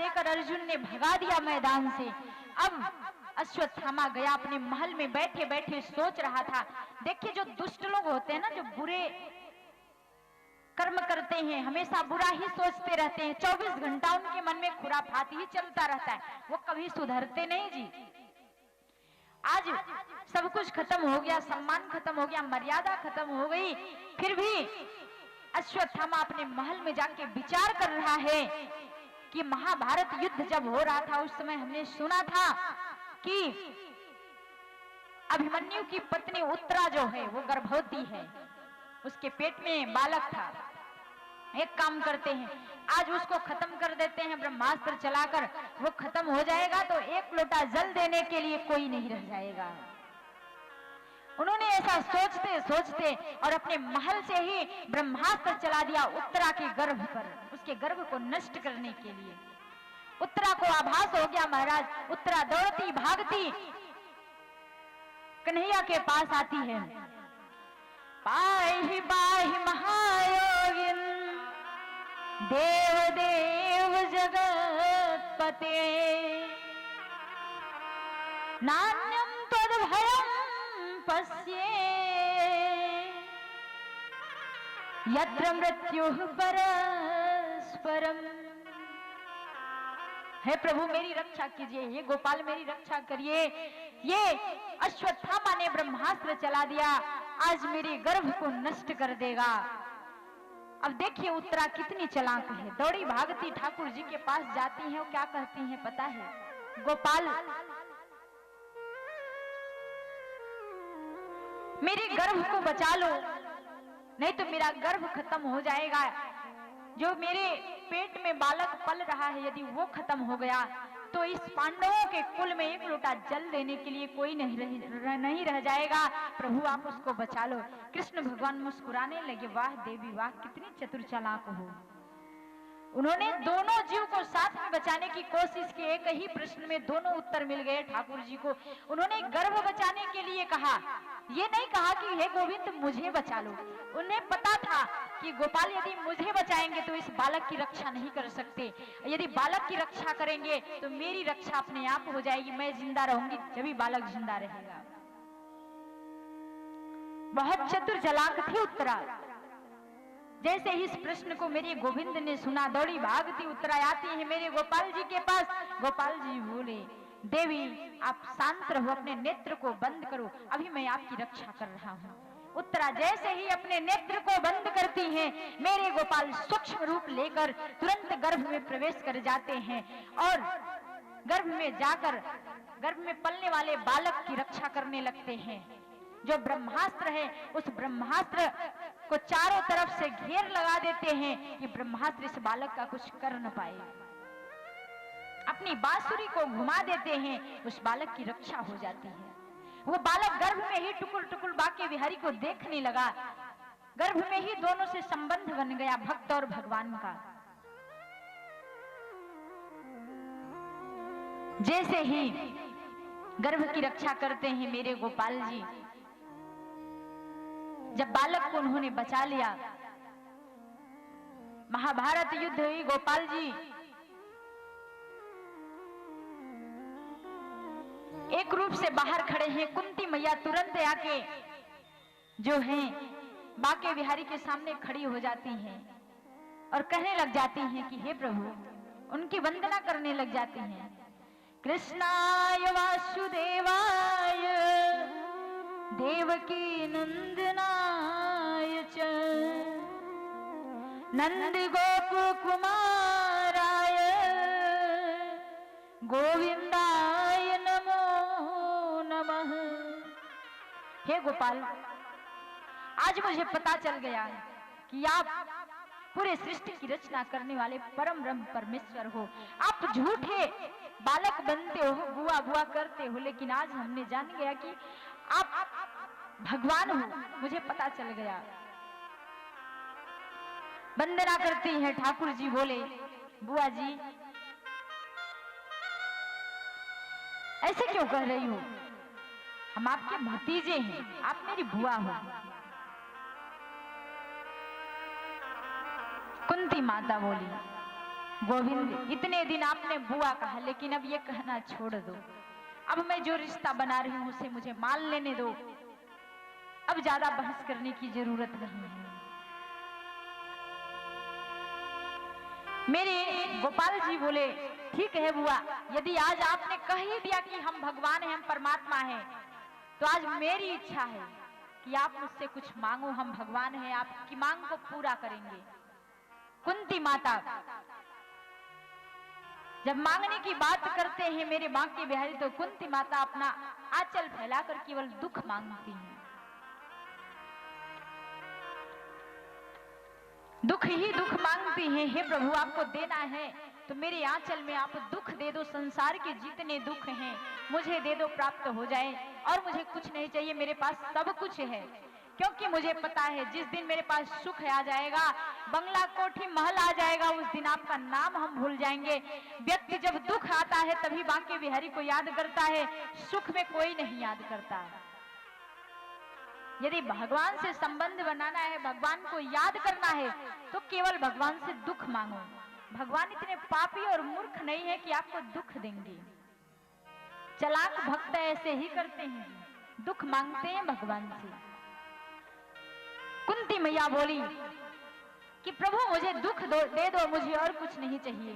देकर अर्जुन ने भगा दिया मैदान से। अब अश्वत्थामा गया अपने महल में, बैठे बैठे सोच रहा था। देखिए जो दुष्ट लोग होते हैं ना, जो बुरे कर्म करते हैं, हमेशा बुरा ही सोचते रहते हैं, 24 घंटा उनके मन में खुराफात ही चलता रहता है, वो कभी सुधरते नहीं जी। आज सब कुछ खत्म हो गया, सम्मान खत्म हो गया, मर्यादा खत्म हो गई, फिर भी अश्वत्थामा अपने महल में जाके विचार कर रहा है कि महाभारत युद्ध जब हो रहा था उस समय हमने सुना था कि अभिमन्यु की पत्नी उत्तरा जो है वो गर्भवती है, उसके पेट में बालक था। एक काम करते हैं, आज उसको खत्म कर देते हैं ब्रह्मास्त्र चलाकर, वो खत्म हो जाएगा तो एक लोटा जल देने के लिए कोई नहीं रह जाएगा। उन्होंने ऐसा सोचते सोचते और अपने महल से ही ब्रह्मास्त्र चला दिया उत्तरा के गर्भ पर, उसके गर्भ को नष्ट करने के लिए। उत्तरा को आभास हो गया महाराज, उत्तरा दौड़ती भागती कन्हैया के पास आती है। पाहि बाहि महायोगिन देव देव जगतपते नान्यं तद्भयं पश्ये यत्र मृत्युः परस्परम्। हे प्रभु मेरी रक्षा कीजिए, हे गोपाल मेरी रक्षा करिए, ये अश्वत्थामा ने ब्रह्मास्त्र चला दिया, आज मेरे गर्भ को नष्ट कर देगा। अब देखिए उत्तरा कितनी चालाक है, दौड़ी भागती ठाकुर जी के पास जाती है और क्या कहती हैं पता है, गोपाल मेरे गर्भ को बचा लो, नहीं तो मेरा गर्भ खत्म हो जाएगा। जो मेरे पेट में बालक पल रहा है यदि वो खत्म हो गया तो इस पांडवों के कुल में एक लोटा जल देने के लिए कोई नहीं रह जाएगा। प्रभु आप उसको बचा लो। कृष्ण भगवान मुस्कुराने लगे, वाह देवी वाह, कितनी चतुर चालाक हो। उन्होंने दोनों जीव को साथ में बचाने की कोशिश की, एक ही प्रश्न में दोनों उत्तर मिल गए ठाकुर जी को। उन्होंने गर्भ बचाने के लिए कहा, ये नहीं कहा कि हे गोविंद मुझे बचा लो। उन्हें पता था कि गोपाल यदि मुझे बचाएंगे तो इस बालक की रक्षा नहीं कर सकते, यदि बालक की रक्षा करेंगे तो मेरी रक्षा अपने आप हो जाएगी, मैं जिंदा रहूंगी जब ही बालक जिंदा रहेगा। बहुत चतुर चालाक थी उत्तरा। जैसे ही इस प्रश्न को मेरे गोविंद ने सुना, दौड़ी भागती उत्तरा आती है मेरे गोपाल जी के पास। गोपाल जी बोले, देवी आप शांत रहो, अपने नेत्र को बंद करो, अभी मैं आपकी रक्षा कर रहा हूँ। उत्तरा जैसे ही अपने नेत्र को बंद करती हैं, मेरे गोपाल सूक्ष्म रूप लेकर तुरंत गर्भ में प्रवेश कर जाते हैं और गर्भ में जाकर गर्भ में पलने वाले बालक की रक्षा करने लगते हैं। जो ब्रह्मास्त्र है उस ब्रह्मास्त्र को चारों तरफ से घेर लगा देते हैं कि ब्रह्मास्त्र इस बालक का कुछ कर न पाए। अपनी बांसुरी को घुमा देते हैं, उस बालक की रक्षा हो जाती है। वो बालक गर्भ में ही टुकुर टुकुर बाके बिहारी को देखने लगा, गर्भ में ही दोनों से संबंध बन गया भक्त और भगवान का। जैसे ही गर्भ की रक्षा करते हैं मेरे गोपाल जी, जब बालक को उन्होंने बचा लिया, महाभारत युद्ध हुई, गोपाल जी एक रूप से बाहर खड़े हैं। कुंती मैया तुरंत आके जो हैं बाके बिहारी के सामने खड़ी हो जाती हैं और कहने लग जाती हैं कि हे प्रभु, उनकी वंदना करने लग जाती हैं। कृष्णाय वासुदेवाय देवकी नंदनाय च नंद गोप कुमाराय गोविंदाय नमो नमः। हे गोपाल, आज मुझे पता चल गया कि आप पूरे सृष्टि की रचना करने वाले परम ब्रह्म परमेश्वर हो। आप झूठे बालक बनते हो, बुआ बुआ करते हो, लेकिन आज हमने जान गया कि आप भगवान हो, मुझे पता चल गया। वंदना करती है ठाकुर जी। बोले, बुआ जी ऐसे क्यों कह रही हो, हम आपके भतीजे हैं, आप मेरी बुआ हो। कुंती माता बोली, गोविंद, इतने दिन आपने बुआ कहा, लेकिन अब ये कहना छोड़ दो। अब मैं जो रिश्ता बना रही हूं उसे मुझे मान लेने दो। अब ज्यादा बहस करने की जरूरत नहीं है। मेरे गोपाल जी बोले, ठीक है बुआ, यदि आज आपने कह ही दिया कि हम भगवान हैं, हम परमात्मा हैं, तो आज मेरी इच्छा है कि आप मुझसे कुछ मांगो। हम भगवान हैं, आपकी मांग को पूरा करेंगे। कुंती माता जब मांगने की बात करते हैं मेरे बांके बिहारी, तो कुंती माता अपना आंचल फैलाकर केवल दुख मांगती हैं। दुख ही दुख मांगती हैं। हे प्रभु, आपको देना है तो मेरे आंचल में आप दुख दे दो। संसार के जितने दुख हैं मुझे दे दो, प्राप्त हो जाए, और मुझे कुछ नहीं चाहिए, मेरे पास सब कुछ है। क्योंकि मुझे पता है जिस दिन मेरे पास सुख आ जाएगा, बंगला कोठी महल आ जाएगा, उस दिन आपका नाम हम भूल जाएंगे। व्यक्ति जब दुख आता है तभी बांके बिहारी को याद करता है, सुख में कोई नहीं याद करता। यदि भगवान से संबंध बनाना है, भगवान को याद करना है, तो केवल भगवान से दुख मांगो। भगवान इतने पापी और मूर्ख नहीं है कि आपको दुख देंगे। चालाक भक्त ऐसे ही करते हैं, दुख मांगते हैं भगवान से। कुंती मैया बोली कि प्रभु मुझे दुख दे दो, मुझे और कुछ नहीं चाहिए।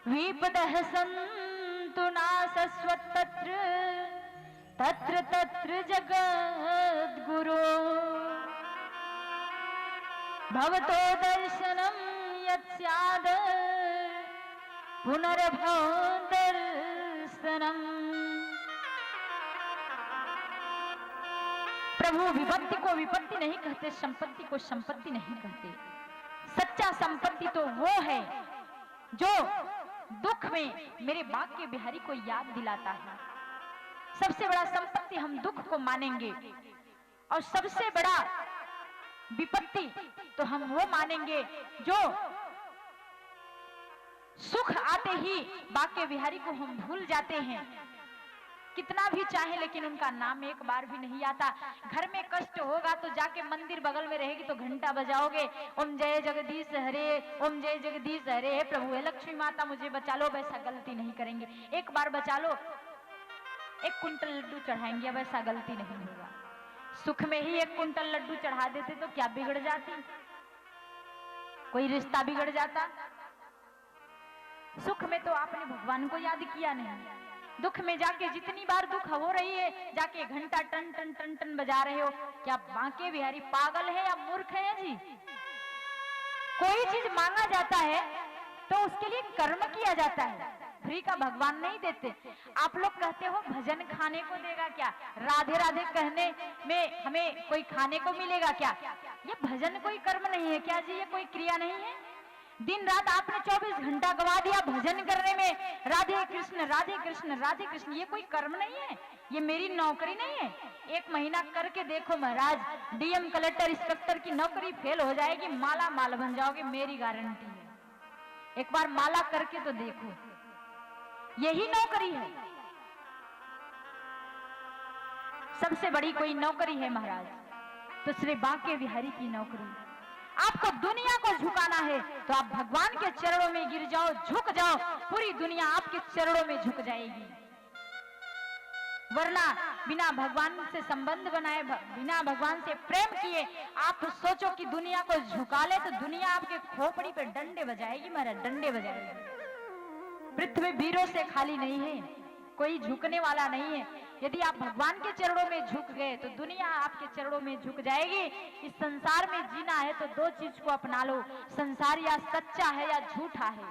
विपदः सन्तु नासस्वत्तत्र तत्र तत्र जगद्गुरो भवतो दर्शनं यत्स्याद पुनर्भव दर्शनम्। प्रभु विपत्ति को विपत्ति नहीं कहते, संपत्ति को संपत्ति नहीं कहते। सच्चा संपत्ति तो वो है जो दुख में मेरे बांके बिहारी को याद दिलाता है। सबसे बड़ा संपत्ति हम दुख को मानेंगे, और सबसे बड़ा विपत्ति तो हम वो मानेंगे जो सुख आते ही बांके बिहारी को हम भूल जाते हैं। कितना भी चाहे लेकिन उनका नाम एक बार भी नहीं आता। घर में कष्ट होगा तो जाके मंदिर बगल में रहेगी तो घंटा बजाओगे, ओम जय जगदीश हरे, ओम जय जगदीश हरे। हे प्रभु, हे लक्ष्मी माता मुझे बचा लो, वैसा गलती नहीं करेंगे। एक बार बचा लो, 1 कुंटल लड्डू चढ़ाएंगे, अब ऐसा गलती नहीं होगा। सुख में ही 1 कुंटल लड्डू चढ़ा देते तो क्या बिगड़ जाती, कोई रिश्ता बिगड़ जाता। सुख में तो आपने भगवान को याद किया नहीं, दुख में जाके जितनी बार दुख हो रही है जाके घंटा टन टन टन टन बजा रहे हो। क्या बांके बिहारी पागल है या मूर्ख है जी? कोई चीज मांगा जाता है तो उसके लिए कर्म किया जाता है, फ्री का भगवान नहीं देते। आप लोग कहते हो भजन खाने को देगा क्या, राधे राधे कहने में हमें कोई खाने को मिलेगा क्या? ये भजन कोई कर्म नहीं है क्या जी? ये कोई क्रिया नहीं है? दिन रात आपने 24 घंटा गवा दिया भजन करने में, राधे कृष्ण राधे कृष्ण राधे कृष्ण। ये कोई कर्म नहीं है, ये मेरी नौकरी नहीं है। 1 महीना करके देखो महाराज, डीएम कलेक्टर इंस्पेक्टर की नौकरी फेल हो जाएगी, माला माल बन जाओगे, मेरी गारंटी है। एक बार माला करके तो देखो, यही नौकरी है। सबसे बड़ी कोई नौकरी है महाराज तो श्री बांके बिहारी की नौकरी। आपको दुनिया को झुकाना है तो आप भगवान के चरणों में गिर जाओ, झुक जाओ, पूरी दुनिया आपके चरणों में झुक जाएगी। वरना बिना भगवान से संबंध बनाए, बिना भगवान से प्रेम किए आप सोचो कि दुनिया को झुका ले तो दुनिया आपके खोपड़ी पे डंडे बजाएगी महाराज, डंडे बजाएगी। पृथ्वी वीरों से खाली नहीं है, कोई झुकने वाला नहीं है। यदि आप भगवान के चरणों में झुक गए तो दुनिया आपके चरणों में झुक जाएगी। इस संसार में जीना है तो 2 चीज को अपना लो, संसार या सच्चा है या झूठा है।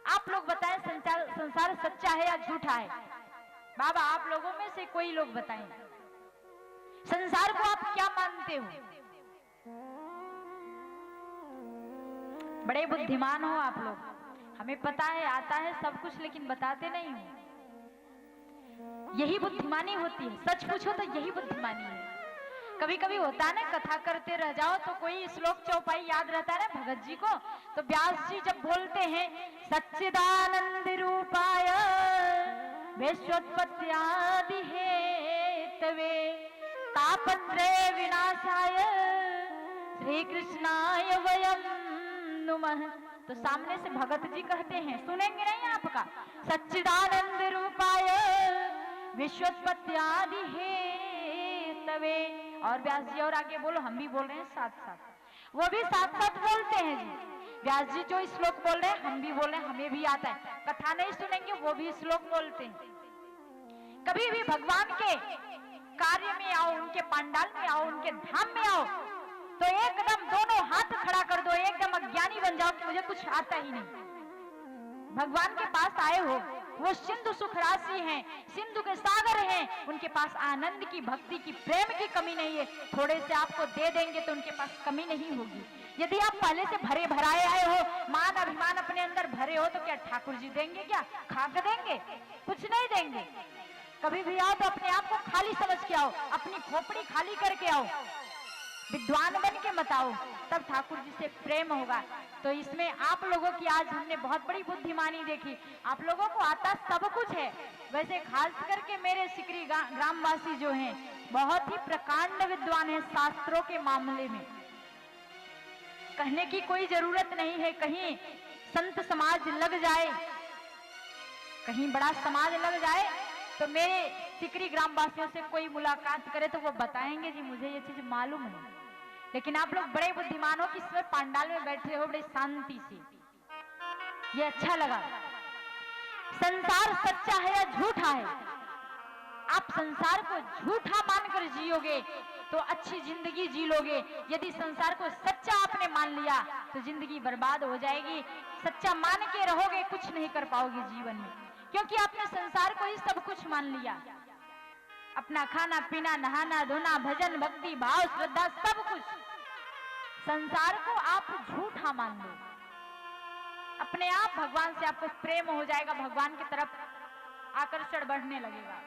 आप लोग बताएं, संसार सच्चा है या झूठा है? बाबा आप लोगों में से कोई लोग बताएं, संसार को आप क्या मानते हो? बड़े बुद्धिमान हो आप लोग, हमें पता है, आता है सब कुछ, लेकिन बताते नहीं हो। यही बुद्धिमानी होती है, सच पूछो तो यही बुद्धिमानी है। कभी कभी होता है ना, कथा करते रह जाओ तो कोई श्लोक चौपाई याद रहता है ना भगत जी को, तो व्यास जी जब बोलते हैं सच्चिदानंद रूपाय विश्वोत्पत्त्यादि हेतवे तापत्रय विनाशाय श्री कृष्णाय वयं नुमः तो सामने से भगत जी कहते हैं, सुनेंगे नहीं आपका, सच्चिदानंद रूपाय विश्वोत्पत्त्यादि हेतवे। और व्यास जी और आगे बोलो, हम भी बोल रहे हैं साथ साथ, वो भी साथ साथ बोलते हैं जी। व्यास जी जो श्लोक बोल रहे हैं हम भी बोल रहे हैं, हमें भी आता है। कथा नहीं सुनेंगे वो भी श्लोक बोलते हैं। कभी भी भगवान के कार्य में आओ, उनके पंडाल में आओ, उनके धाम में आओ, तो एकदम दोनों हाथ खड़ा कर दो, एकदम अज्ञानी बन जाओ कि मुझे कुछ आता ही नहीं। भगवान के पास आए हो, वो सिंधु सुख राशि हैं, सिंधु के सागर हैं, उनके पास आनंद की, भक्ति की, प्रेम की कमी नहीं है। थोड़े से आपको दे देंगे तो उनके पास कमी नहीं होगी। यदि आप पहले से भरे भराए आए हो, मान अभिमान अपने अंदर भरे हो, तो क्या ठाकुर जी देंगे? क्या खाक देंगे? कुछ नहीं देंगे। कभी भी आओ तो अपने आप को खाली समझ के आओ, अपनी खोपड़ी खाली करके आओ, विद्वान बन के मत आओ, तब ठाकुर जी से प्रेम होगा। तो इसमें आप लोगों की आज हमने बहुत बड़ी बुद्धिमानी देखी। आप लोगों को आता सब कुछ है। वैसे खास करके मेरे सिकरी ग्रामवासी जो हैं, बहुत ही प्रकांड विद्वान है शास्त्रों के मामले में। कहने की कोई जरूरत नहीं है। कहीं संत समाज लग जाए, कहीं बड़ा समाज लग जाए, तो मेरे सिकरी ग्रामवासियों से कोई मुलाकात करे तो वो बताएंगे जी मुझे ये चीज मालूम है। लेकिन आप लोग बड़े बुद्धिमान हो कि इसमें पंडाल में बैठे हो बड़े शांति से, ये अच्छा लगा। संसार सच्चा है या झूठा है? आप संसार को झूठा मानकर जियोगे तो अच्छी जिंदगी जी लोगे। यदि संसार को सच्चा आपने मान लिया तो जिंदगी बर्बाद हो जाएगी। सच्चा मान के रहोगे, कुछ नहीं कर पाओगे जीवन में, क्योंकि आपने संसार को ही सब कुछ मान लिया। अपना खाना पीना, नहाना धोना, भजन भक्ति भाव श्रद्धा सब कुछ, संसार को आप झूठा मान लो। अपने आप भगवान से आपको प्रेम हो जाएगा, भगवान की तरफ आकर्षण बढ़ने लगेगा।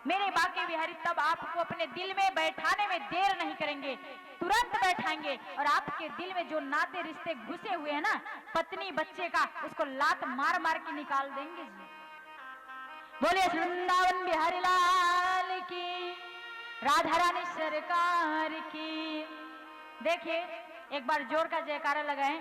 मेरे बाके बिहारी तब आपको अपने दिल में बैठाने में देर नहीं करेंगे, तुरंत बैठाएंगे। और आपके दिल में जो नाते रिश्ते घुसे हुए हैं ना, पत्नी बच्चे का, उसको लात मार मार के निकाल देंगे जी। बोले वृंदावन बिहारी लाल की, राधा रानी सरकार की। देखिए एक बार जोर का जयकारा लगाएं।